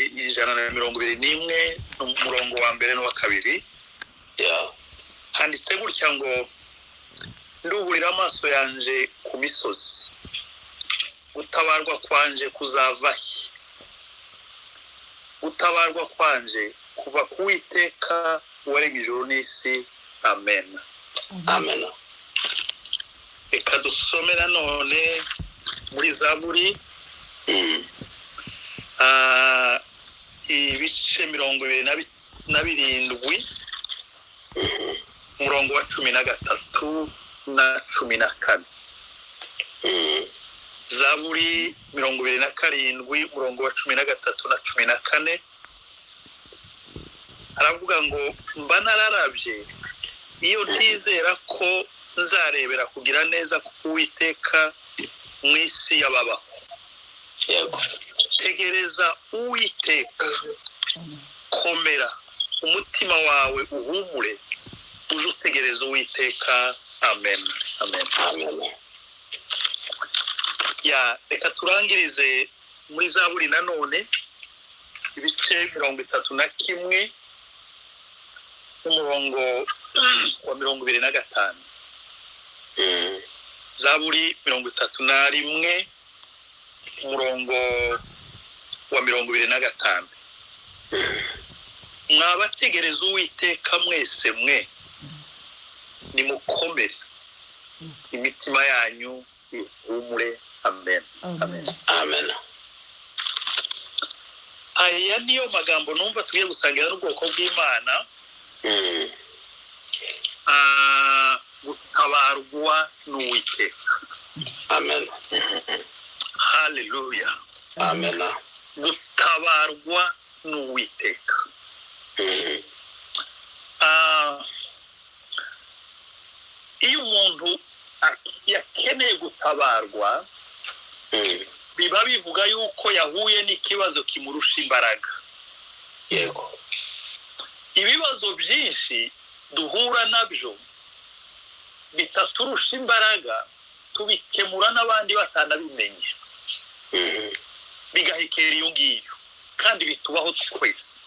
121 umurongo wa mbere n'uwa kabiri handitse gutya ngo nduburira amaso yanje ku misozi gutabarwa kwanje kuzavahe gutabarwa kwanje kuva ku Uwiteka waremye ijuru n'isi amen amen reka dusome nanone muri Zaburi ibice 27 umurongo wa 13 na 14 Zaburi 27 umurongo wa 13 na 14 aravuga ngo mba nararabye iyo ntizera ko nzarebera kugira neza ku Uwiteka mu isi y'ababaho yego tegereza Uwiteka komera umutima wawe uhumure uje utegereza Uwiteka amen amen amen reka turangirize muri Zaburi nanone ibice 31 umurongo wa 25 Zaburi 31 umurongo wa 25 mwabategereza Uwiteka mwese mwe nimukomere imitima yanyu ihumure amen amen amen aya niyo magambo numva tugiye gusangira n'ubwoko bw'Imana gutabarwa n'Uwiteka amen hallelujah amen gutabarwa n'Uwiteka iyo umuntu yakeneye gutabarwa biba bivuga yuko yahuye n'ikibazo kimurusha imbaraga yego ibibazo byinshi duhura nabyo bitaturusha imbaraga tubikemura n'abandi batanabimenye bigahekera iyo ngiyo kandi bitubaho twese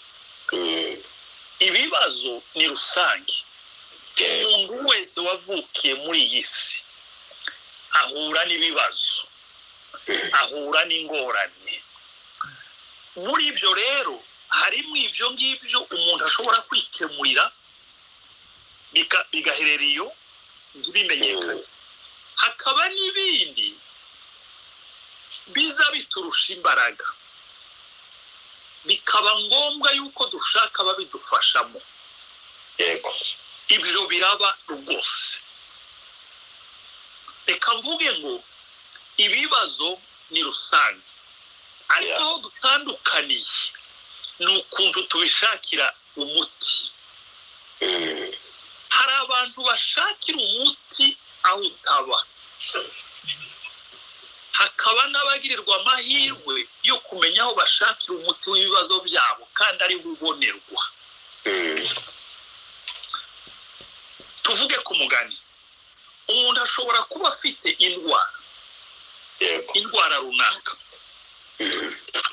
ibibazo ni rusange umuntu wese wavukiye muri iyi si ahura n'ibibazo ahura n'ingorane muri ibyo rero harimo ibyo ngibyo umuntu ashobora kwikemurira bigaherera iyo ntibimenyekane hakaba n'ibindi biza biturusha imbaraga bikaba ngombwa yuko dushaka ababidufashamo yego ibyo biraba rwose reka mvuge ngo ibibazo ni rusange ariko aho dutandukaniye ni ukuntu tubishakira umuti hari abantu bashakira umuti aho utaba hakaba n'abagirirwa amahirwe yo kumenya aho bashakira umuti w'ibibazo byabo kandi ariho ubonerwa tuvuge ku mugani umuntu ashobora kuba afite indwara runaka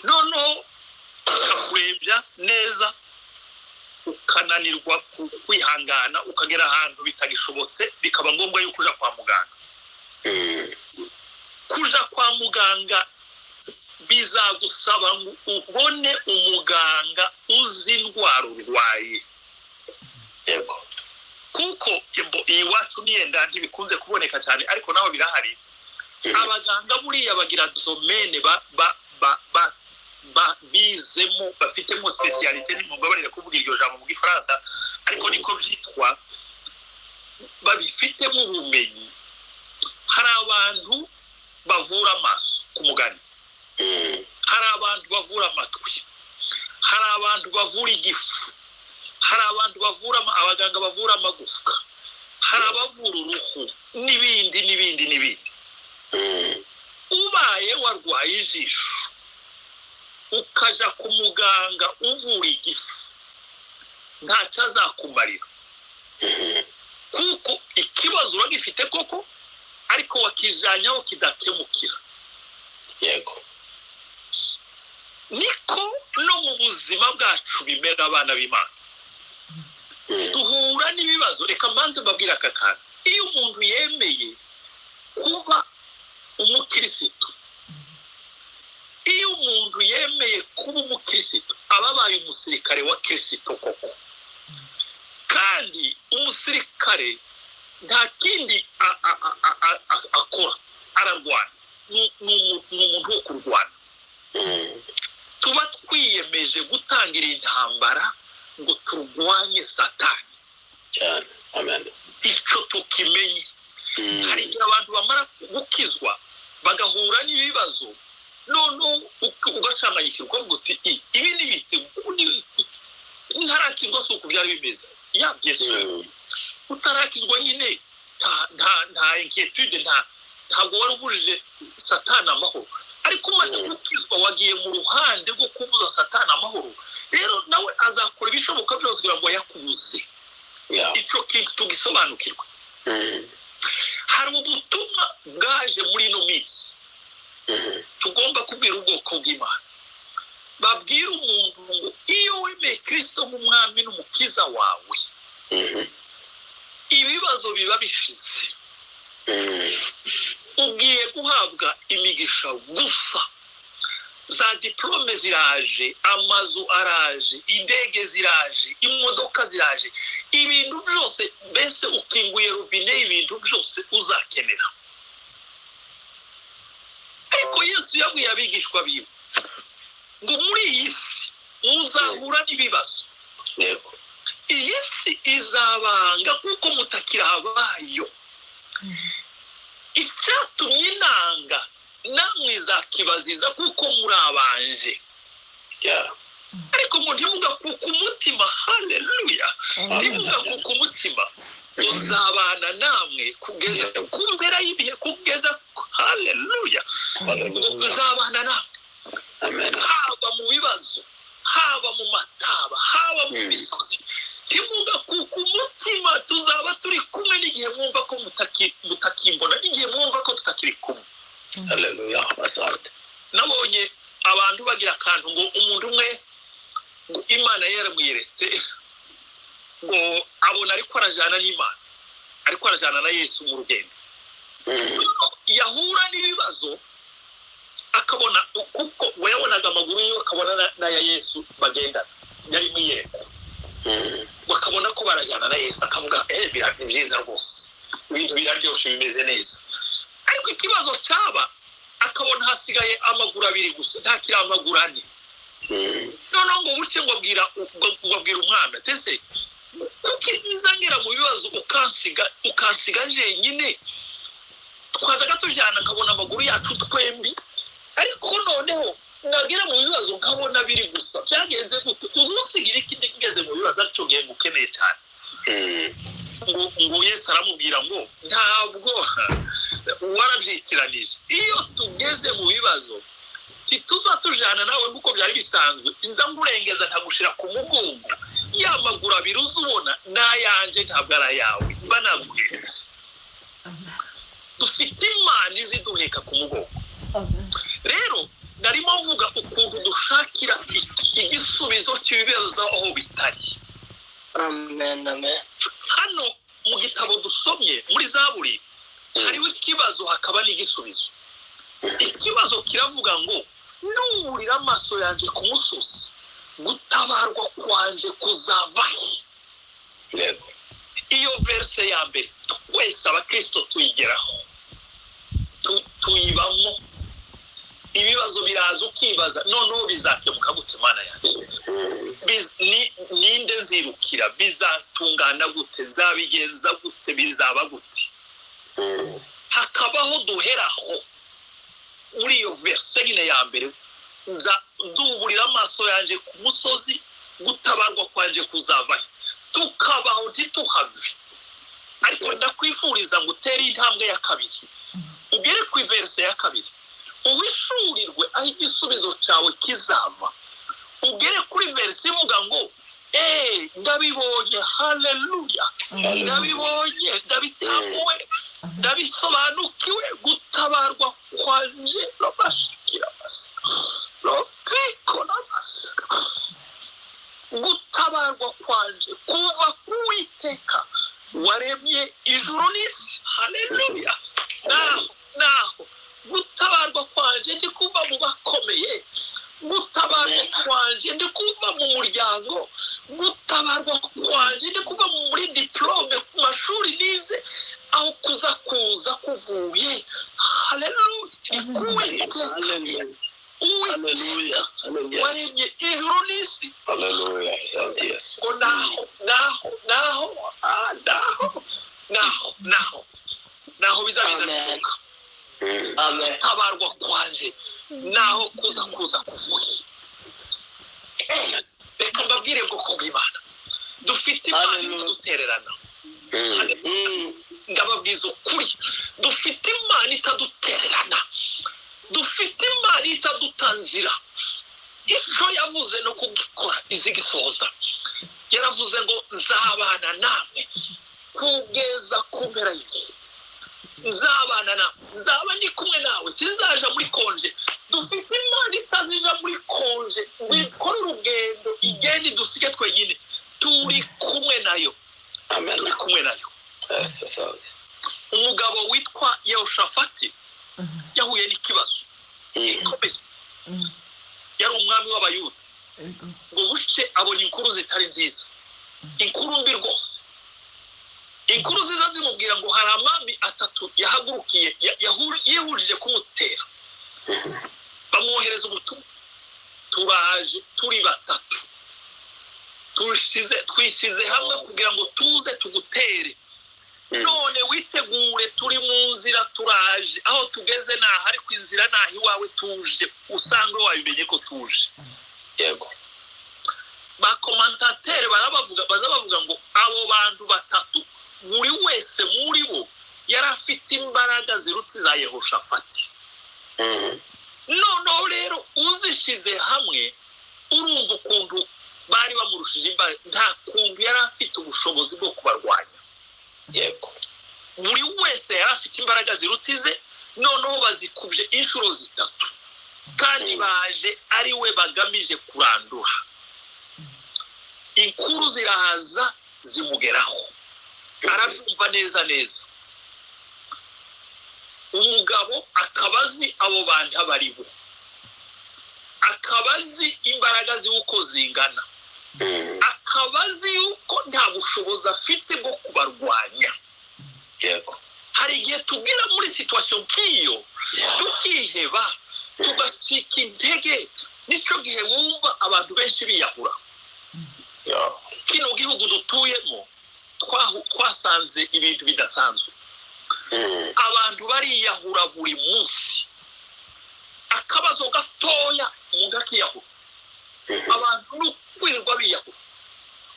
noneho akakurebya neza ukananirwa kwihangana ukagera ahantu bitagishobotse bikaba ngombwa yuko uja kwa muganga kuja kwa muganga bizagusaba ngo ubone umuganga uzi indwara urwaye yego kuko iwacu niyenda ntibikunze kuboneka cyane ariko naho birahari abaganga buriya bagira domaine bizemo bafitemo specialité nimugabane kuvuga iryo jambo mu Gifaransa ariko niko byitwa babifitemo ubumenyi hari abantu bavura amaso ku mugani hari abantu bavura amatwi hari abantu bavura igifu hari abantu bavura abaganga bavura amagufwa hari abavura uruhu n'ibindi ubaye warwaye ijisho ukaja ku muganga uvura igifu ntacyo azakumarira kuko ikibazo uragifite koko ariko wakijyanyaho kidakemukira yego niko no mu buzima bwacu bimera abana b'Imana duhura n'ibibazo reka mbanze mbabwira aka kantu iyo umuntu yemeye kuba umukristo iyo umuntu yemeye kuba umukristo ababaye umusirikare wa Kristo koko kandi umusirikare nta kindi akora ararwana ni umuntu wo kurwana tuba twiyemeje gutangira intambara ngo turwanye satani cyane amen icyo tukimenye hari abantu bamara gukizwa bagahura n'ibibazo none ugacanganyikira ukavuga uti ibi ni bite ntarakizwa si uko byari bimeze yabyese utarakizwa nyine nta inquietude ntabwo wari ubujije satani amahoro ariko umaze gukizwa wagiye mu ruhande rwo kubuza satani amahoro rero nawe azakora ibishoboka byose kugira ngo yakubuze icyo kintu tugisobanukirwa hari ubutumwa bwaje muri ino minsi tugomba kubwira ubwoko bw'Imana babwira umuntu ngo iyo wemeye Kristo nk'umwami n'umukiza wawe ibibazo biba bishize ugiye guhabwa imigisha gusa za diplome ziraje amazu araje indege ziraje imodoka ziraje ibintu byose mbese ukinguye rubine ibintu byose uzakenera ariko Yesu yabwiye abigishwa biwe ngo muri iyi si muzahura n'ibibazo iyi si izabanga kuko mutakirabayo icyatumye inanga namwe izakibaziza kuko murabanje ariko ngo ntimugakuke umutima haleluya ntimugakuke umutima ngo nzabana namwe kugeza ku mpera y'ibihe kugeza haleluya nzabana namwe haba mu bibazo haba mu mataba haba mu misozi ntimugakuke umutima tuzaba turi kumwe n'igihe mwumva ko mutakimbona n'igihe mwumva ko tutakiri kumwe haleluya basarte nabonye abantu bagira akantu ngo umuntu umwe ngo Imana yaramwiyeretse ngo abona ariko arajana n'Imana ariko arajana na Yesu mu rugendo yahura n'ibibazo akabona kuko we yabonaga amaguru yiwe akabona na ya Yesu bagendana yari mwiyereka bakabona ko barajana na Yesu akavuga birari byiza rwose ibintu biraryoshe bimeze neza ariko ikibazo cyaba akabona hasigaye amaguru abiri gusa nta kiri amaguru ane none ngo bucye ngo abwira umwana tese kuko izangera mu bibazo ukansiga jenyine twazaga tujyana nkabona amaguru yacu twembi ariko noneho nagera mu bibazo nkabona biri gusa byagenze gute uzusigira ikindi ngeze mu bibazo aricyo ngiye ngukeneye cyane ngo Yesu aramubwira ngo ntabwo warabyitiranije iyo tugeze mu bibazo tuza tujana nawe nkuko byari bisanzwe inza ngurengeza ntagushira ku mugongo yamaguru abiri uzubona nayanje ntabwo ara yawe mba naguhetse dufite Imana iziduheka ku mugongo rero narimo mvuga ukuntu dushakira igisubizo cy'ibibazo aho bitari amen amen hano mu gitabo dusomye muri Zaburi hariho ikibazo hakaba n'igisubizo ikibazo kiravuga ngo nduburira amaso yanjye ku musozi gutabarwa kwanje kuzava iyo verse ya mbere twese abakristo tuyigeraho tuyibamo ibibazo biraza ukibaza noneho bizakemuka gute Mana yanjye ninde nzirukira bizatungana gute zabigenza gute bizaba gute hakabaho duheraho muri iyo verse nyine ya mbere nduburira amaso yanjye ku musozi gutabarwa kwanje kuzavayo tukabaho ntituhave ariko ndakwifuriza ngo utere intambwe ya kabiri ugere ku verse ya kabiri uwishurirwe aho igisubizo cyawe kizava ugere kuri verse ivuga ngo ndabibonye haleluya ndabibonye ndabitambuwe ndabisobanukiwe gutabarwa kwanje n'amashikira kwikora amasaka gutabarwa kwanje kuva kuwiteka waremye ijuru n'isi haleluya naho gutabarwa kwanje ndi kuva mu bakomeye gutabarwa kwanje ndi kuva mu muryango gutabarwa kwanje ndi kuva muri diplome ku mashuri nize aho kuza kuvuye haleluya Hallelujah. Waremye ijuru n'isi. Hallelujah. Yes. Naho bizabiza bituka. Amen. Tabarwa kwanje naho kuza kuvuye. Reka mbabwire bwoko bw'Imana. Dufite Imana itadutererana. Ndababwiza ukuri. Dufite Imana itadutererana. Dufite Imana itadutanzira. Icyo yavuze no kugikora izigisoza. Yaravuze ngo nzabana namwe kugeza ku mpera y'igihe. Nzabana nawe, nzaba ndi kumwe nawe, sinzaja muri konje. Dufite Imana itazija muri konje, wikora urugendo igenda idusige twenyine. Turi kumwe nayo. Amen. Turi kumwe nayo. Umugabo witwa Yehoshafati yahuye n'ikibazo gikomeye. Yari umwami w'Abayuda. Ngo buce abona inkuru zitari nziza. Inkuru mbi rwose. Inkuru ziza zimubwira ngo hari amami atatu yahagurukiye yihurije kumutera. Bamwohereza ubutumwa. Turaje turi batatu. Twishize hamwe kugira ngo tuze tugutere. None witegure turi mu nzira turaje aho tugeze naho ariko inzira naho iwawe tuje usanga wabimenye ko tuje. Yego. Ba commentateur bazabavuga ngo abo bantu batatu buri wese muri bo yari afite imbaraga ziruta za Yehoshafati. None rero uzishize hamwe urumva ukuntu bari bamurushije imbaraga nta kuntu yari afite ubushobozi bwo kubarwanya. Yego. Buri wese yari afite imbaraga zirutize noneho bazikubye inshuro zitatu kandi baje ari we bagamije kurandura. Inkuru zirahaza zimugeraho arabyumva neza. Umugabo akabazi abo bantu abaribo, akabazi imbaraga z'uko zingana, akabazi yuko nta bushobozi afite bwo kubarwanya. Yego. Hari igihe tugera muri situation nk'iyo tukiheba tugacika intege, nicyo gihe wumva abantu benshi biyahura. Kino gihugu dutuyemo twasanze ibintu bidasanzwe. Abantu bariyahura buri munsi. Akabazo gatoya umuntu akiyahura. Abantu n'ukwirirwa biyahura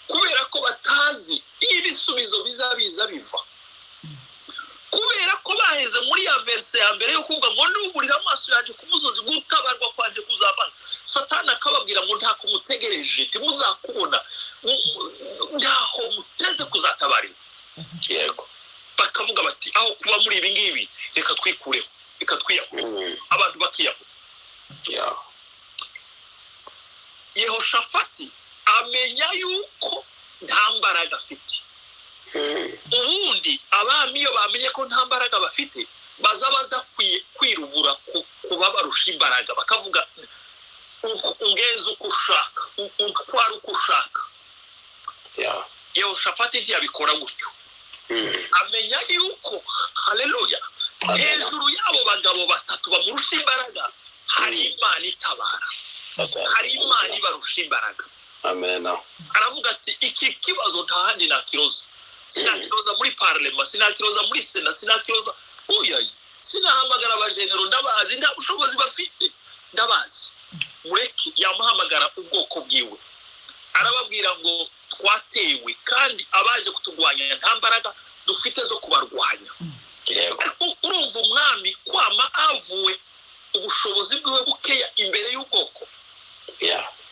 kubera ko batazi ibisubizo bizabiza biva. Kubera ko baheze muri ya verse ya mbere yo kuvuga ngo nduburira amaso yaje kumuzozi gutabarwa kwanje kuzabana. Satani akababwira ngo nta kumutegereje timuzakubona ntaho muteze kuzatabarira. Yego. Bakavuga bati aho kuba muri ibi ngibi reka twikureho reka twiyahura. Abantu bakiyahura. Yehoshafati amenya yuko nta mbaraga afite. Ubundi abami iyo bamenye ko nta mbaraga bafite baza kwirubura kuba barusha imbaraga bakavuga ungenza uko ushaka utwara uko ushaka. Yehoshafati ntiyabikora gutyo. Amenya yuko haleluya hejuru y'abo bagabo batatu bamurusha imbaraga hari Imana itabara, hari Imana ibarusha imbaraga. Amen. Aravuga ati iki kibazo nta handi nakiroza. Sinakiroza muri parlement, sinakiroza muri sena, sinakiroza sinahamagara abajenero ndabazi nta bushobozi bafite ndabazi. Mureke yamuhamagara ubwoko bwiwe arababwira ngo twatewe kandi abaje kutugwanya nta mbaraga dufite zo kubarwanya. Urumva umwami kwama avuwe ubushobozi bwiwe bukeya imbere y'ubwoko.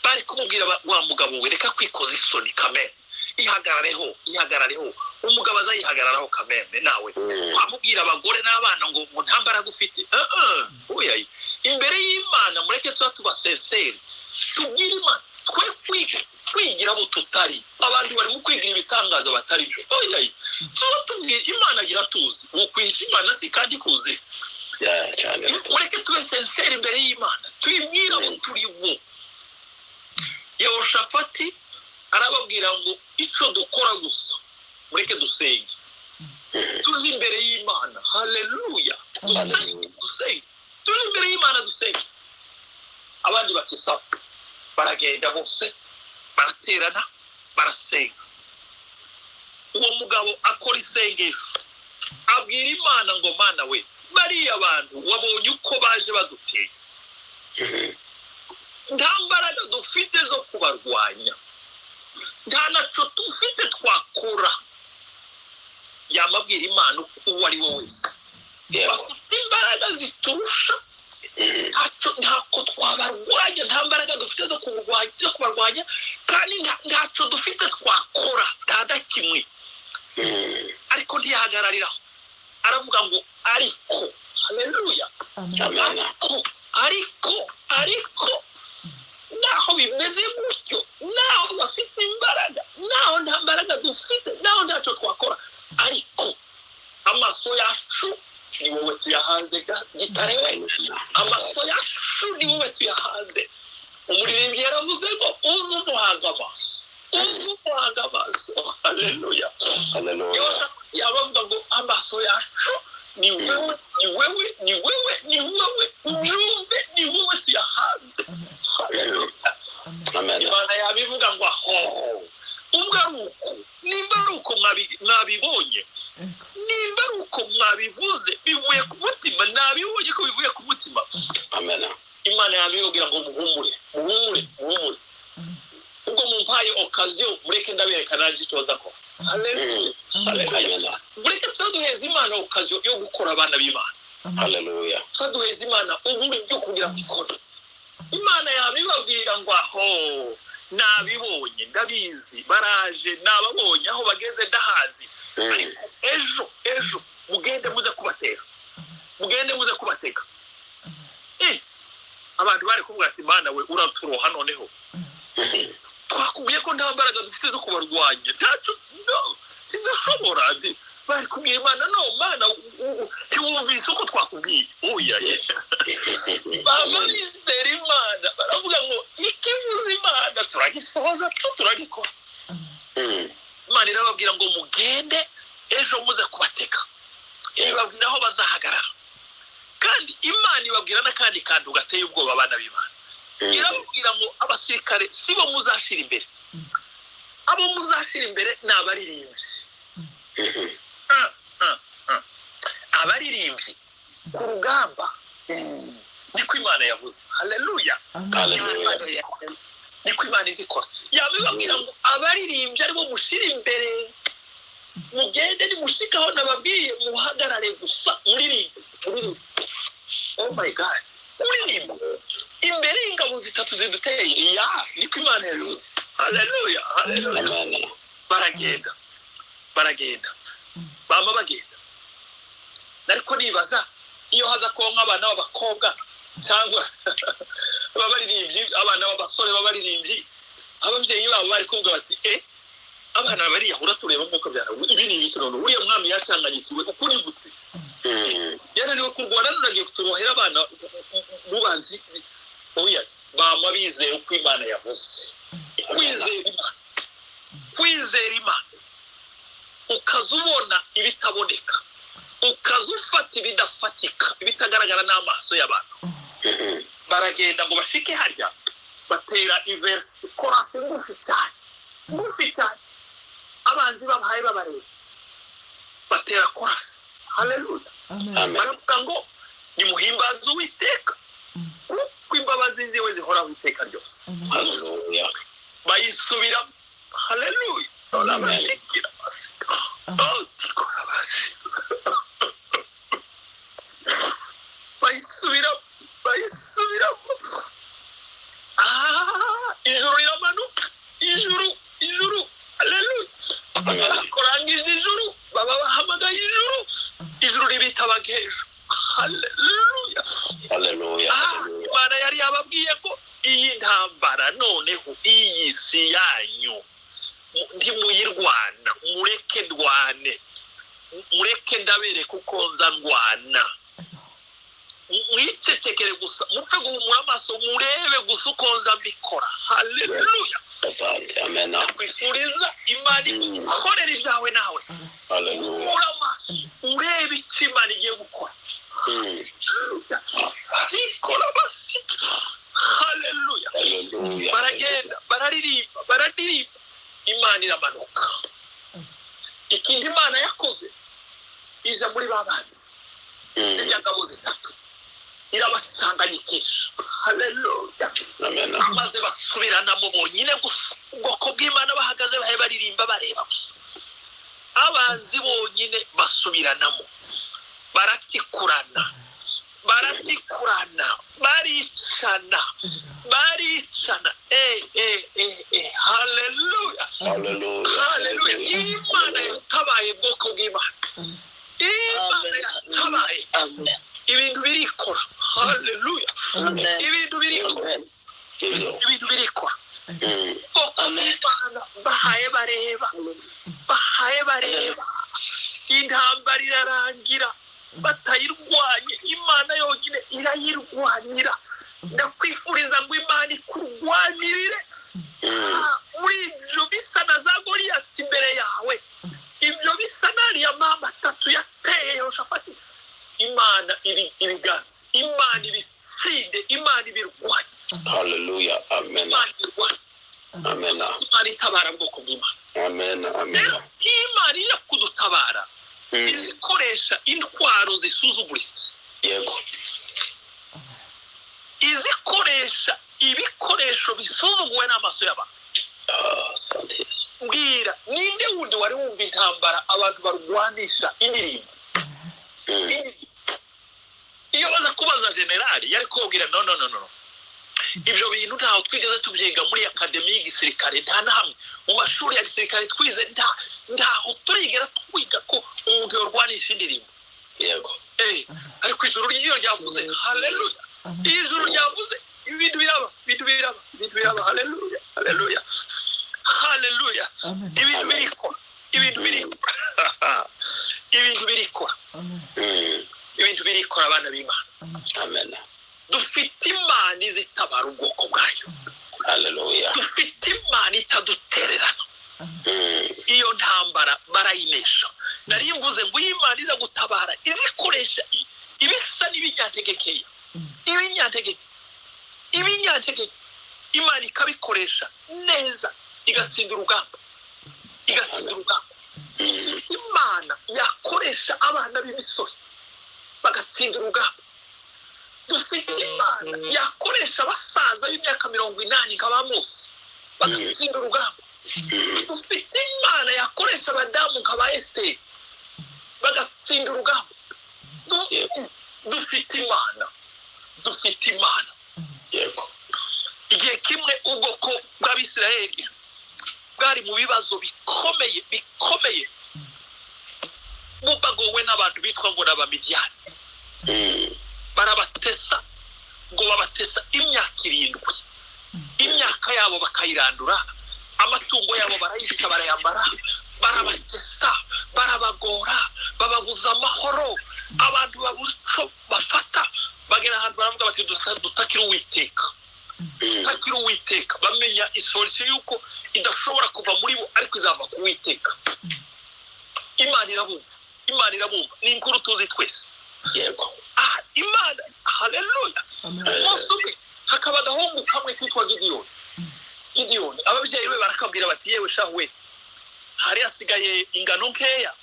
Bari kumubwira wa mugabo we reka kwikoza isoni kamere. ihagarareho umugabo azayihagararaho kameme nawe kwamubwira abagore n'abana ngo ntambara gufite oya imbere y'Imana mureke tuba sincere tubwire Imana twe kwigira abo tutari abantu bari mu kwigira ibitangaza batari byo oya tubwire Imana agira tuzi ukwihisha Imana si kandi kuzi cyane mureke tube sincere imbere y'Imana tuyibwira abo turi bo Yehoshafati arababwira ngo ico dukora gusa mureke dusenge tuzi imbere y'Imana haleluya dusenge tuzi imbere y'Imana dusenge abandi batisa baragenda bose baraterana barasenga uwo mugabo akora isengesho abwira Imana ngo Mana we bari abantu wabonye uko baje baduteye nta mbaraga dufite zo kubarwanya nta naco dufite twakora yamabwira Imana uwo ari we wese bafite imbaraga ziturusha ntako twabarwanya nta mbaraga dufite zo kubarwanya kandi ntaco dufite twakora nta kimwe ariko ntiyahagarariraho aravuga ngo ariko haleluya ariko naho bimeze gutyo naho bafite imbaraga naho nta mbaraga dufite naho ntaco twakora ariko amaso yacu ni wowe tuyahanze gitare we amaso yacu ni wowe tuyahanze umuririmbyi yaravuze ngo uzi umuhanga amaso haleluya yabavuga ngo amaso yacu ni wewe ubyumve ni wowe tuyahanze haleluya Imana yabivuga ngo aho nimba ari uko mwabibonye nimba ari uko mwabivuze bivuye ku mutima nabibonye ko bivuye ku mutima Imana yabivugira ngo muhumure ubwo mumpaye occasion mureke ndabereka nanjye itoza ko haleluya mureke tuduheza Imana occasion yo gukora abana b'Imana haleluya tuduheza Imana uburyo kugira ngo ikore Imana yabibabwira ngo aho nabibonye ndabizi baraje nababonye aho bageze ndahazi ariko ejo mugende muze kubateka abantu bari kuvuga ati Mana we uraturoha noneho twakubwiye ko nta mbaraga dufite zo kubarwanya ntaco tidushobora bari kubwira Imana no Mana ntiwumvise uko twakubwiye oya baba bizera Imana baravuga ngo ikivuze Imana turagisohoza turagikora Imana irababwira ngo mugende ejo muze kubateka ibabwira aho bazahagarara kandi Imana ibabwira n'akandi kantu gateye ubwoba abana b'Imana irababwira ngo abasirikare sibo muzashira imbere abo muzashira imbere ni abaririmbyi abaririmbyi ku rugamba niko Imana yavuze haleluya niko Imana izikora yabibabwira ngo abaririmbyi aribo mushira imbere mugende nimushikaho nababwiye muhagarare gusa muririmbe oh my god uririmba imbere y'ingabo zitatu ziduteye niko Imana yavuze haleluya baragenda bama bagenda ariko nibaza iyo haza konka abana b'abakobwa cyangwa abaririmbyi abana b'abasore b'abaririmbyi abavyeyi babo bari kuvuga bati abana bari yahura tureba nk'uko byara ibi ni ibikono uriya mwami yacanganyikiwe ukuri gute yananiwe kurwana nuragiye kuturohera abana mubazi oya bama bizeye uko Imana yavuze kwizera Imana ukazubona ibitaboneka ukazufata ibidafatika ibitagaragara n'amaso y'abantu baragenda ngo bashike harya batera iverse chorus ngufi cyane abanzi babahaye babareba batera chorus haleluya baravuga ngo nimuhimbaze Uwiteka kuko imbabazi ziwe zihoraho iteka ryose haleluya bayisubira haleluya olabashikira bayisubira ijuru riramanuka ijuru haleluya itabageje. Haleluya. Haleluya. Imana yari yababwiye ko iyi ntambara noneho iyi si yanyu ntimuyirwana, mureke ndwane, mureke ndabere kuko nza ndwana. Mwicecekere gusa, mupfe guhumura amaso, murebe gusa uko nza mbikora. Haleluya. Asante. Amen. Kwifuriza Imana ikorera ibyawe nawe. Haleluya. Amaso urebe icyo Imana igiye gukora. Ikora basi. Haleluya. Baragenda, bararirimba, Imana iramanuka. Ikindi Imana yakoze ija muri babazi z'ibyagabo zitatu, irabacanganyikisha. Haleluya. Amen. Maze basubiranamo bonyine gusa, ubwoko bw'Imana bahagaze bahe baririmba bareba gusa. Abanzi bonyine basubiranamo, baratikurana, baricana. Haleluya. Haleluya. Imana yatabaye ubwoko bw'Imana. Imana yatabaye. Ibintu birikora. Haleluya. Ibintu birikora. Ubwoko bw'Imana bahaye bareba. Intambara irarangira batayirwanye, Imana yonyine irayirwanyira. Ndakwifuriza ngo Imana ikurwanirire muri ibyo bisa na za Goliyati imbere yawe, ibyo bisa n'ariya mama atatu yateye Yehoshafati. Imana ibiganza, Imana ibitsinde, Imana ibirwanya. Haleluya. Amen. Amen. Imana itabara ubwoko bw'Imana. Amen. Imana ije kudutabara izikoresha intwaro zisuzuguritse. Yego. Izikoresha ibikoresho bisuzuguwe n'amaso y'abantu. Asante. Mbwira, ninde wundi wari wumva intambara abantu barwanisha indirimbo? Iyo baza kubaza generali yari kubwira no. Ibyo bintu ntaho twigeze tubyiga muri akademi y'igisirikare, nta na hamwe mu mashuri ya gisirikare twize, ntaho turigera twiga ko umuntu yorwanisha indirimbo. Yego. Ariko ijuru ryo ryavuze. Haleluya. Ijuru ryavuze ibintu biraba. Haleluya. Ibintu birikora abana b'Imana. Amen. Dufite Imana izitabara ubwoko bwayo. Haleluya. Dufite Imana itadutererana. Iyo ntambara barayinesha. Nari mvuze ngo Imana iza gutabara izikoresha ibisa n'ibinyantegekeya. Ibinyantegeke Imana ikabikoresha neza igatsinda urugamba. Imana yakoresha abana b'imisoro bagatsinda urugamba. Dufite Imana yakoresha abasaza b'imyaka 80 nk'aba Mose bagatsinda urugamba. Dufite Imana yakoresha abadamu nk'aba Esther bagatsinda urugamba. Dufite Imana. Yego. Igihe kimwe ubwoko bw'Abisirayeli bwari mu bibazo bikomeye bubagowe n'abantu bitwa ngo n'Abamidiyani. Barabatesa ngo babatesa imyaka 7. Imyaka yabo bakayirandura, amatungo yabo barayisha barayambara, barabatesa, barabagora, bababuza amahoro. Abantu babuco bafata bagera ahantu baravuga bati dutakira Uwiteka. Bamenya isolisi yuko idashobora kuva muri bo ariko izava ku Uwiteka. Imana irabumva. Ni inkuru tuzi twese. Yego. Imana. Haleluya. Mose hakaba agahungu kamwe kitwa Gideyoni. Ababyeyi be barakabwira bati yewe shawe, hari hasigaye ingano nkeya,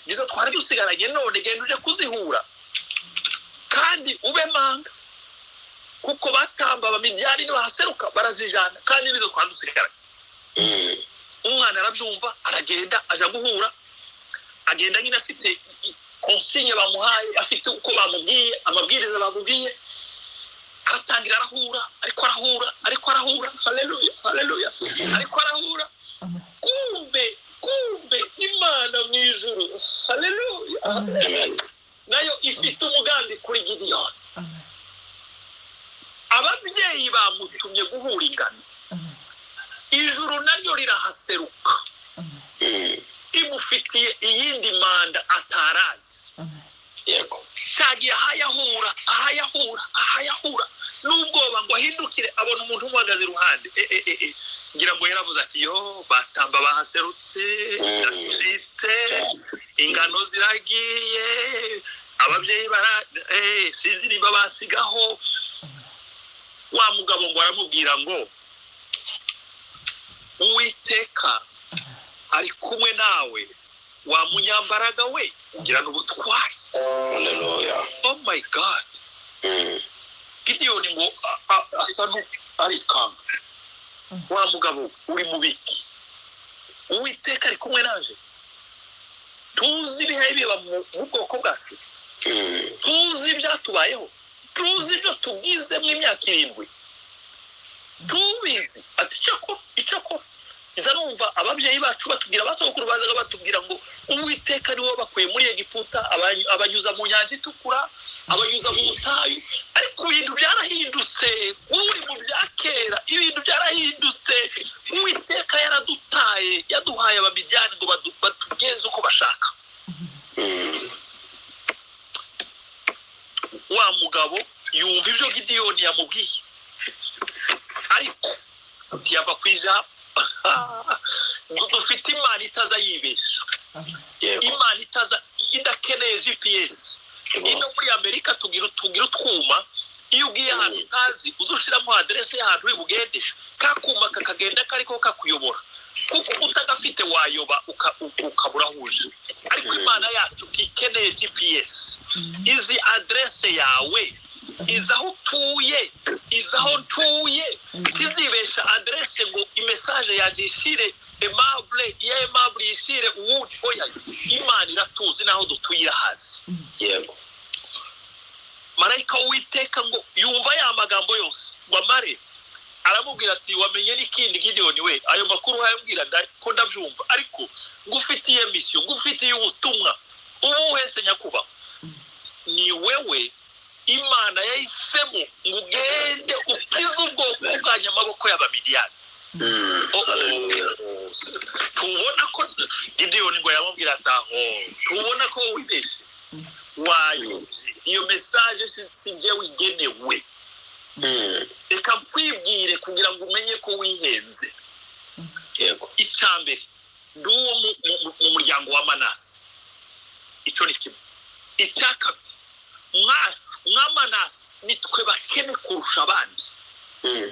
nizo twari dusigaranye, none genda uje kuzihura kandi ube manga, kuko batamba Abamidiyani nibahaseruka barazijana kandi nizo twari dusigaranye. Umwana arabyumva, aragenda aja guhura, agenda nyine afite konsigne bamuhaye, afite uko bamubwiye, amabwiriza bamubwiye, aratangira arahura. Haleluya. Ariko arahura. Kumbe Imana mu ijuru. Haleluya. nayo ifite umugambi kuri Gideyoni. Ababyeyi bamutumye guhura ingano, ijuru naryo rirahaseruka imufitiye iyindi manda atarazi. Yego. Shagiye ahayahura n'ubwoba ngo ahindukire abona umuntu umuhagaze iruhande. Ngira ngo yaravuze ati yo batamba bahaserutse, ingano ziragiye, ababyeyi sinzi niba basigaho. Wa mugabo ngo aramubwira ngo Uwiteka ari kumwe nawe, wa munyambaraga we, ugira n'ubutwari. Hallelujah. Oh my God. Gideyoni ngo asa arikanga. Wa mugabo uri mu biki? Uwiteka ari kumwe naje. Tuzi ibihe biba mu bwoko bwacu, tuzi ibyatubayeho, tuzi ibyo tugize mu myaka 7. Tubizi ati icyakora iza numva ababyeyi bacu batubwira, basokuru bazaga batubwira ngo Uwiteka niwo bakuye muri Egiputa, abanyuza mu nyanja itukura, abanyuza mu butayu. Ariko ibintu byarahindutse, uri mu byakera, ibintu byarahindutse. Uwiteka yaradutaye, yaduhaye abamijyane ngo batugeze uko bashaka. Wa mugabo yumva ibyo Gideyoni yamubwiye, ariko ntiyava kwijambo. Dufite Imana itaza yibesha, Imana itaza idakeneye GPS. Ino muri Amerika tugira utwuma, iyo ugiye ahantu utazi udushiramo adresse y'ahantu uri bugendesha, kakuma kakagenda kariko kakuyobora, kuko utagafite wayoba ukabura huje. Ariko Imana yacu ikeneye GPS, izi adresse yawe, izaho utuye, izaho ntuye, izibesha adresse ngo imessage yagishire Aimable, ya Aimable yishire uwundi. Oya, Imana iratuzi naho dutuyira hasi. Yego. Marayika Uwiteka ngo yumva ya magambo yose wamare, aramubwira ati wamenye n'ikindi Gideyoni we, ayo makuru hayambwira ko ndabyumva, ariko ngufitiye mission, ngufitiye ubutumwa. Ubu wese nyakuba ni wewe Imana yahisemo ngo ugende ukize ubwoko bwanyu amaboko y'Abamidiyani. Tubona ko Gideyoni ngo yamubwira ataho, tubona ko wibeshe wayo iyo message sinje wigenewe. Reka kwibwire kugira ngo umenye ko wihenze. Yego. Icyambere nduwo mu muryango wa Manase, icyo ni kimwe. Icyakabiri, Manase nitwe bakene kurusha abandi.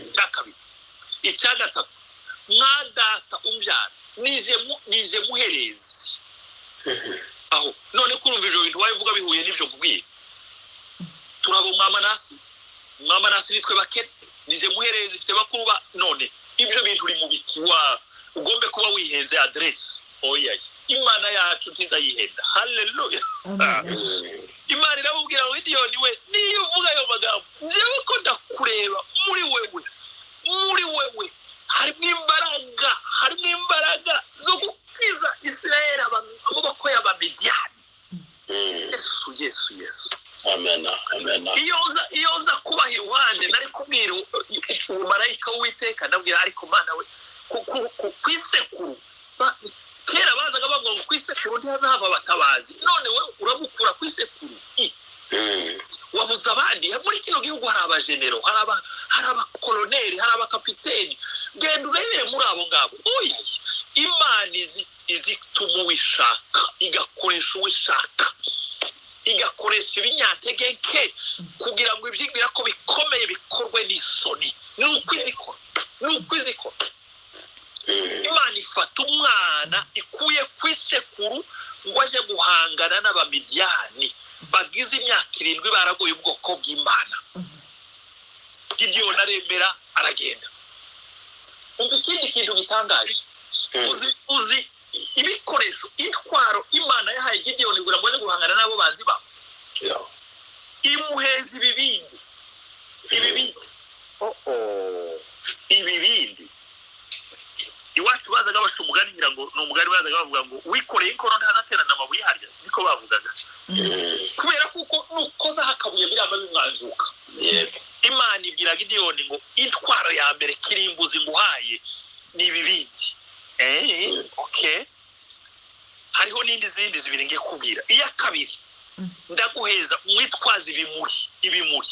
Icyakabiri. Icyagatatu, data umbyara nije muherezi. Aho none kurumva ibyo bintu wabivuga bihuye n'ibyo kubwiye. Turabo Manase nitwe bakene, nije muherezi, mfite bakuru ba none ibyo bintu uri mu bitiwa ugombe kuba wihenze adresse. Oya, Imana yacu ntiza yihenda. Hallelujah. Imana iramubwira ngo Gideyoni we, niyo uvuga ayo magambo, njyewe ko ndakureba muri wewe harimo imbaraga zo gukiza Israeli amaboko y'Abamidiyani. Yesu. Amen. Iyo uza kubaha iruhande nari kubwira umarayika w'Uwiteka, ndabwira ariko Mana we kwisekuru kera bazaga bavuga ngo kwisekuru ntihazava abatabazi, none we urabukura kwisekuru. Wabuze abandi muri kino gihugu, hari abajenero, hari abakoloneli, hari abakapiteni. Genda urebere muri abo ngabo. Oya, Imana izituma uwishaka, igakoresha uwishaka, igakoresha ibinyantege nke kugira ngo ibyibwira ko bikomeye bikorwe n'isoni. Nuko izikora. Imana ifata umwana ikuye kwisekuru ngo aje guhangana n'Abamidiyani bagize imyaka 7 baragoye ubwoko bw'Imana. Gideyoni aremera aragenda. Umva ikindi kintu gitangaje, uzi ibikoresho intwaro Imana yahaye Gideyoni kugira ngo aje guhangana n'abo bazi ba. Imuheza ibibindi. Ibibindi iwacu bazaga basha umugani, ngira ngo ni umugani bazaga bavuga ngo wikoreye inkono ntazaterana amabuye harya, niko bavugaga. Kubera akabuye biraba bimwanjuka yego Imana ibwira Gideyoni ngo intwaro ya mbere kirimbuzi nguhaye ni ibibindi okay hariho n'indi zindi zibiri ngiye kubwira iya kabiri ndaguheza mwitwaza ibimuri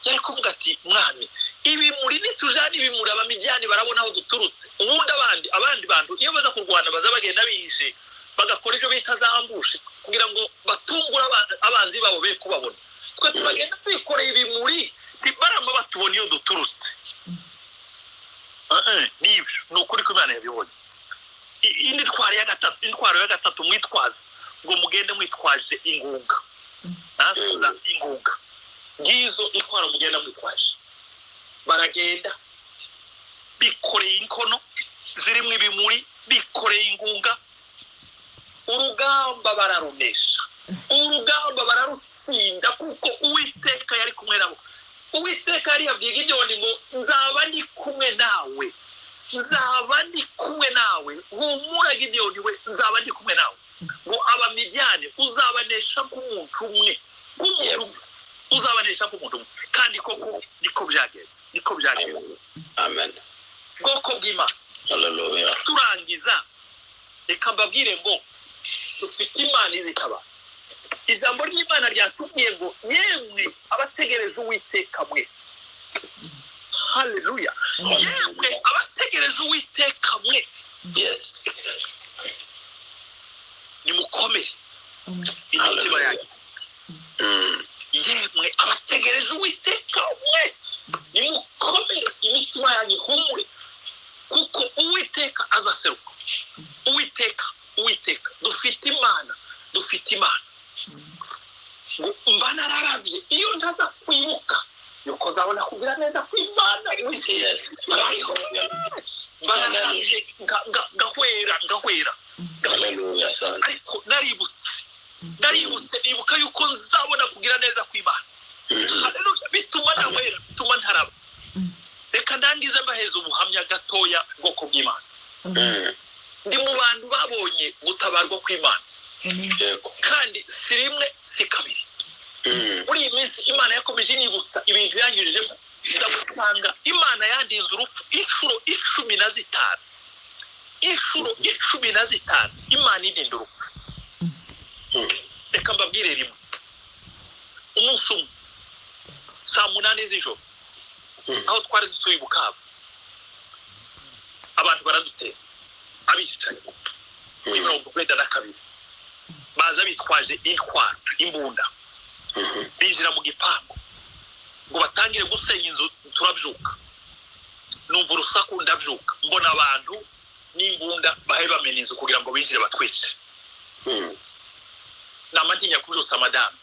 yari kuvuga ati mwami ibimuri nitujana ibimuri abamijyani barabona aho duturutse ubundi abandi bantu iyo baza kurwana baza bagenda bije bagakora ibyo bita zambushe kugira ngo batungura abanzi babo be kubabona twe tubagenda twikoreye ibimuri tibarama batubona iyo duturutse nibyo nukuri ko Imana yabibonye indi intwaro ya gatatu mwitwaza ngo mugende mwitwaje ingunga ingunga ngizo intwaro mugenda mwitwaje baragenda bikoreye inkono zirimo ibimuri bikoreye ingunga urugamba bararunesha urugamba bararutsinda kuko Uwiteka yari kumwe nabo Uwiteka yari yabwiye Gideyoni ngo nzaba ndi kumwe nawe humura Gideyoni we nzaba ndi kumwe nawe ngo abamijyane uzabanesha nk'umuntu umwe uzabanesha nk'umuntu umwe kandi koko niko byagenze amen bwoko bw'Imana haleluya turangiza reka mbabwire ngo dufite Imana izitaba ijambo ry'Imana ryatubwiye ngo yemwe abategereje Uwiteka mwe haleluya yemwe abategereje Uwiteka mwe yes nimukomere imitima yanyu yemwe abategereje Uwiteka mwe nimukomere imitima yanyu ihumure kuko Uwiteka azaseruka Uwiteka dufite Imana ngo mba nararabye iyo ntaza kwibuka yuko nzabona kugira neza kw'Imana bariho bararabye ngahwera ariko naributse nibuka yuko nzabona kugira neza kw'Imana haleluya bituma nahwera bituma ntaraba reka ndangize mbaheza ubuhamya gatoya bwoko bw'Imana ndi mu bantu babonye gutabarwa kw'Imana kandi si rimwe si kabiri muri iyi minsi Imana yakomeje inibutsa ibintu yanyurijemo ndagusanga Imana yandinze urupfu inshuro 15 Imana indinda urupfu reka mbabwire rimwe umunsi umwe saa 8 z'ijoro aho twari dutuye Bukavu abantu baradutera abicaye muri 22 baza bitwaje intwaro imbunda binjira mu gipangu ngo batangire gusenya inzu turabyuka numva urusaku ndabyuka mbona abantu n'imbunda bahe bamena inzu kugira ngo binjire batwice namantinya kujusa madamu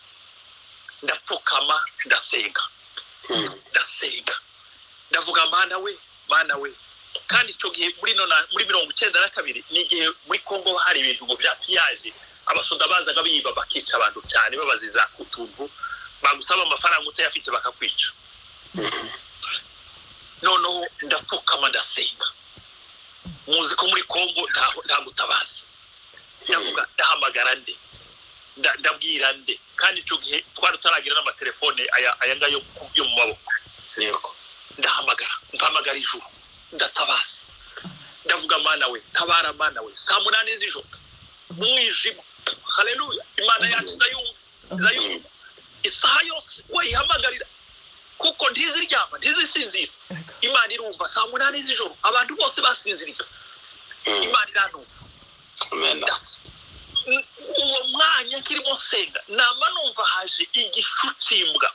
ndapfukama ndasenga ndavuga Mana we kandi cyo gihe muri 92 ni gihe muri Kongo hari ibintu ngo byapiyaje abasoda bazaga biba bakica abantu cyane babaziza utuntu bagusaba amafaranga utayafite bakakwica noneho ndapfukama ndasenga muzi ko muri Kongo nta gutabaza ndavuga ndahamagara ndabwira kandi cyo gihe twari taragira n'amatelefone aya ngayo yo mu maboko yego mpamagara ijuru ndatabaza ndavuga Mana we tabara Mana we saa 8 z'ijoro umwijima haleluya Imana yacu zayumva isaha yose wayihamagarira kuko ntiziryama ntizisinzira Imana irumva saa 8 z'ijoro abantu bose basinziriye Imana iranumva amen uwo mwanya kirimo senga nama numva haje igishucimbwa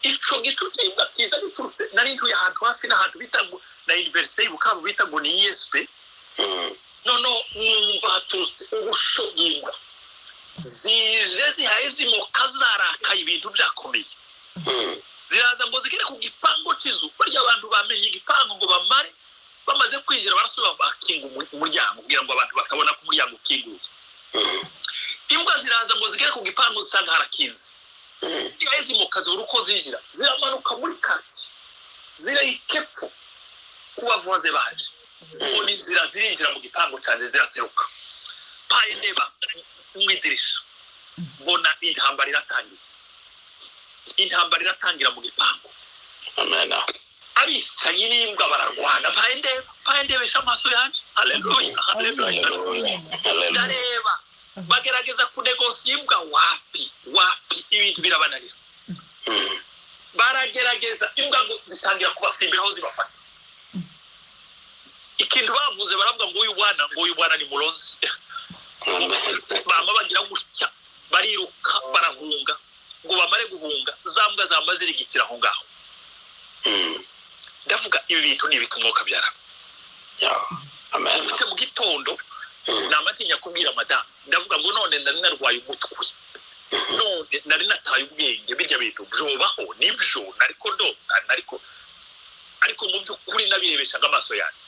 ico gicucimbwa kiza giturutse nari ntuye ahantu hafi n'ahantu bita ngo na university y'Ubukavu bita ngo ni ISP nono numva haturutse ubushogimbwa zije zihaye zimoka zarakaye ibintu byakomeye ziraza ngo zigere ku gipango cy'inzu barya abantu bamenye igipango ngo bamare bamaze kwinjira barasubira bakinga umuryango kugira ngo abantu batabona ko umuryango ukinguye imbwa ziraza ngo zigere ku gipango zisanga harakinze izi moka z'uruko zinjira ziramanuka muri kati zirayikepfu kubavuze baje zibona zirinjira mu gipango cyaje ziraseruka paye ndeba mu idirisha mbona intambara iratangira mu gipangu. Amen. Abicanyi n'imbwa bararwana mpayendebesha amaso yanje. Haleluya. Ndareba bagerageza kunegosiya imbwa, wapi ibintu birabananira. Baragerageza imbwa zitangira kubasimbiraho zibafata. Ikintu bavuze baravuga ngo uyu bwana ni murozi. Bama bagira gutya bariruka barahunga, ngo bamare guhunga za mbwa zamaze rigitira aho ngaho. Ndavuga ibi bintu ni ibikumwoka byara. Amen. Ufite mu gitondo namatinya kubwira madame, ndavuga ngo none ndari narwaye umutwe, none nari nataye ubwenge, birya bintu byobaho nibyo nariko ndota ariko mu by'ukuri nabirebeshaga amaso yanjye.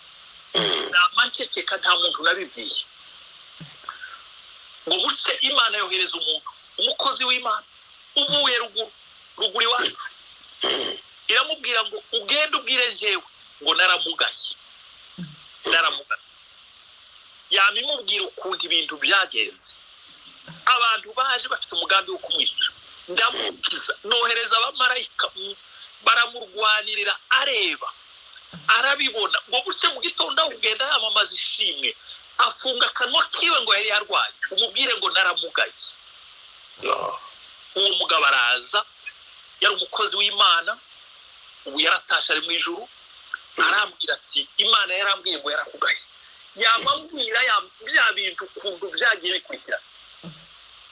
Namanceceka nta muntu nabibwiye. Ngo buce Imana yohereza umuntu, umukozi w'Imana uvuye ruguru iwacu, iramubwira ngo ugende ubwire njyewe ngo naramugaye. Yamimubwira ukuntu ibintu byagenze, abantu baje bafite umugambi wo kumwica. Ndamukiza, nohereza abamarayika baramurwanirira, arabibona. Ngo buce mu gitondo ugenda yamamaza ishimwe, afunga akanwa kiwe ngo yari yarwaye, umubwire ngo naramugaye. Uwo mugabo araza, yari umukozi w'Imana, ubu yaratashe ari mu ijuru. Arambwira ati Imana yarambwiye ngo yarakugaye. Yamambwira bya bintu ukuntu byagiye bikurikira.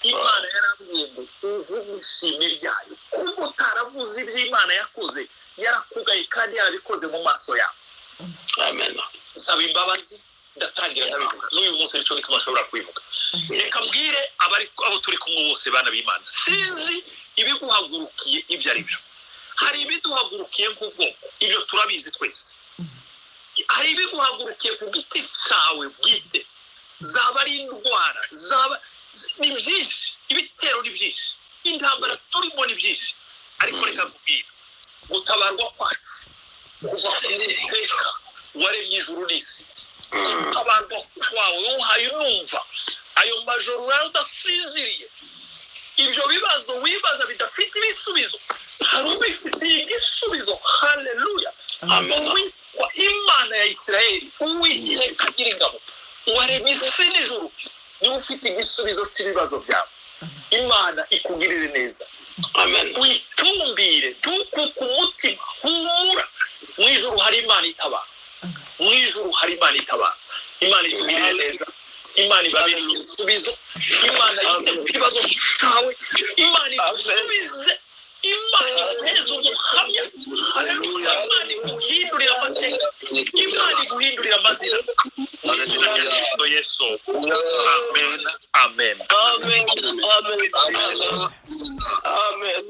Imana yarambwiye ngo uvuge ishimwe ryayo, kuko utaravuze iby'Imana yakoze, yarakugaye kandi yarabikoze mu maso yawe. Amen. Saba imbabazi, ndatangira ndabivuga n'uyu munsi nicyo gituma ashobora kubivuga. Reka mbwire abo turi kumwe bose bana b'Imana, sinzi ibiguhagurukiye ibyo ari byo. Hari ibiduhagurukiye nk'ubwoko, ibyo turabizi twese. Hari ibiguhagurukiye ku giti cyawe bwite, zaba ari indwara, ni byinshi, ibitero ni byinshi, intambara turimo ni byinshi. Ariko reka kubwira, gutabarwa kwacu kuva ku Uwiteka waremye ijuru n'isi, gutabarwa kwawe uhaye numva ayo majoro urarudasinziriye. Ibyo bibazo wibaza bidafite ibisubizo, hari ubifitiye igisubizo. Haleluya. Uwitwa Imana ya Isirayeli, Uwiteka Nyiringabo, waremye isi n'ijuru, niwe ufite igisubizo cy'ibibazo byawe. Imana ikugirire neza. Amen. Witumbire, ntukuke umutima, humura. Mu ijuru hari Imana itabara. Imana itugirire neza. Imana ibabere igisubizo. Imana yite ku kibazo cyawe. Imana igusubize. Imana iteze umuhamya. Haleluya. Imana iguhindurira amateka. Imana iguhindurira amazina. Mu izina rya Kristo Yesu. Amen. Amen. Amen. Amen. Amen. Amen.